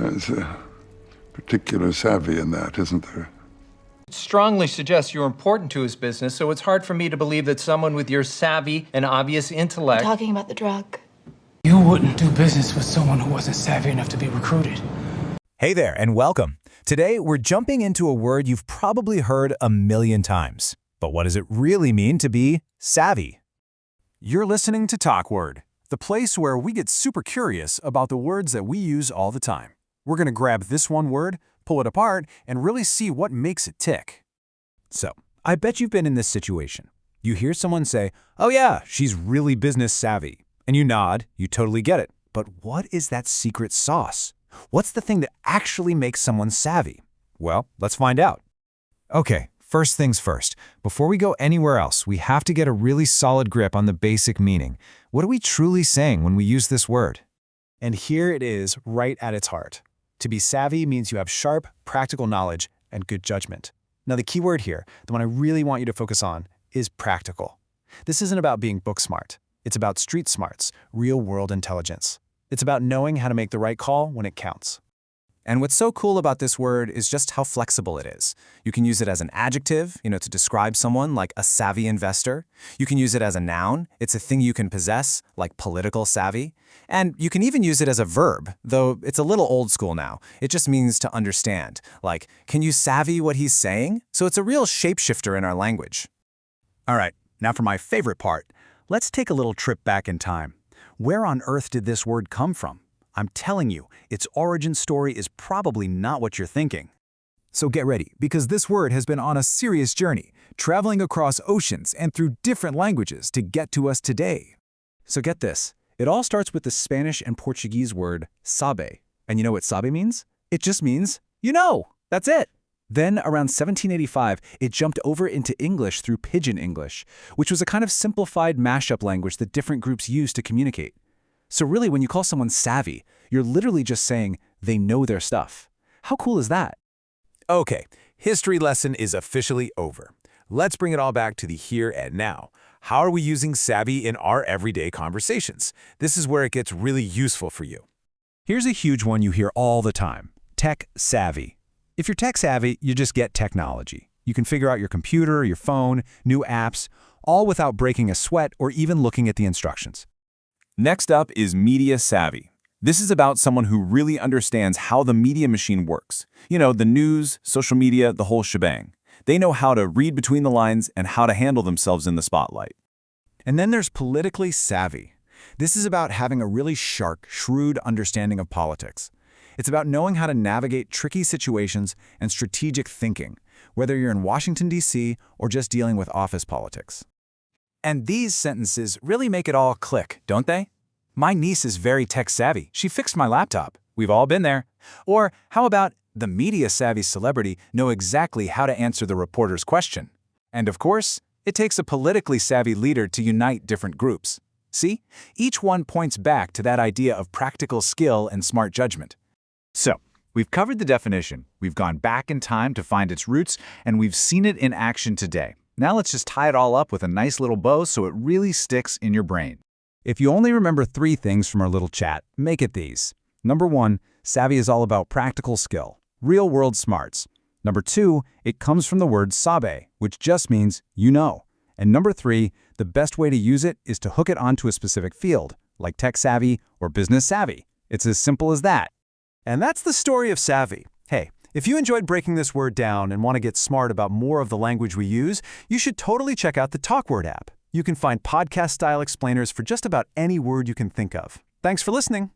There's a particular savvy in that, isn't there? It strongly suggests you're important to his business, so it's hard for me to believe that someone with your savvy and obvious intellect... Talking about the drug. You wouldn't do business with someone who wasn't savvy enough to be recruited. Hey there, and welcome. Today, we're jumping into a word you've probably heard a million times. But what does it really mean to be savvy? You're listening to Talk Word, the place where we get super curious about the words that we use all the time. We're going to grab this one word, pull it apart, and really see what makes it tick. So, I bet you've been in this situation. You hear someone say, "Oh yeah, she's really business savvy." And you nod, you totally get it. But what is that secret sauce? What's the thing that actually makes someone savvy? Well, let's find out. Okay, first things first. Before we go anywhere else, we have to get a really solid grip on the basic meaning. What are we truly saying when we use this word? And here it is, right at its heart. To be savvy means you have sharp, practical knowledge and good judgment. Now the key word here, the one I really want you to focus on, is practical. This isn't about being book smart. It's about street smarts, real-world intelligence. It's about knowing how to make the right call when it counts. And what's so cool about this word is just how flexible it is. You can use it as an adjective, to describe someone, like a savvy investor. You can use it as a noun. It's a thing you can possess, like political savvy. And you can even use it as a verb, though it's a little old school now. It just means to understand. Like, can you savvy what he's saying? So it's a real shapeshifter in our language. All right, now for my favorite part. Let's take a little trip back in time. Where on earth did this word come from? I'm telling you, its origin story is probably not what you're thinking. So get ready, because this word has been on a serious journey, traveling across oceans and through different languages to get to us today. So get this, it all starts with the Spanish and Portuguese word sabe. And you know what sabe means? It just means, that's it. Then, around 1785, it jumped over into English through Pidgin English, which was a kind of simplified mashup language that different groups used to communicate. So really, when you call someone savvy, you're literally just saying they know their stuff. How cool is that? Okay, history lesson is officially over. Let's bring it all back to the here and now. How are we using savvy in our everyday conversations? This is where it gets really useful for you. Here's a huge one you hear all the time, tech savvy. If you're tech savvy, you just get technology. You can figure out your computer, your phone, new apps, all without breaking a sweat or even looking at the instructions. Next up is media savvy. This is about someone who really understands how the media machine works. The news, social media, the whole shebang. They know how to read between the lines and how to handle themselves in the spotlight. And then there's politically savvy. This is about having a really sharp, shrewd understanding of politics. It's about knowing how to navigate tricky situations and strategic thinking, whether you're in Washington, D.C. or just dealing with office politics. And these sentences really make it all click, don't they? My niece is very tech-savvy. She fixed my laptop. We've all been there. Or how about the media-savvy celebrity know exactly how to answer the reporter's question? And of course, it takes a politically savvy leader to unite different groups. See? Each one points back to that idea of practical skill and smart judgment. So, we've covered the definition, we've gone back in time to find its roots, and we've seen it in action today. Now let's just tie it all up with a nice little bow so it really sticks in your brain. If you only remember 3 things from our little chat, make it these. Number 1, savvy is all about practical skill, real-world smarts. Number 2, it comes from the word sabe, which just means you know. And number 3, the best way to use it is to hook it onto a specific field, like tech savvy or business savvy. It's as simple as that. And that's the story of savvy. Hey, if you enjoyed breaking this word down and want to get smart about more of the language we use, you should totally check out the Talk Word app. You can find podcast-style explainers for just about any word you can think of. Thanks for listening.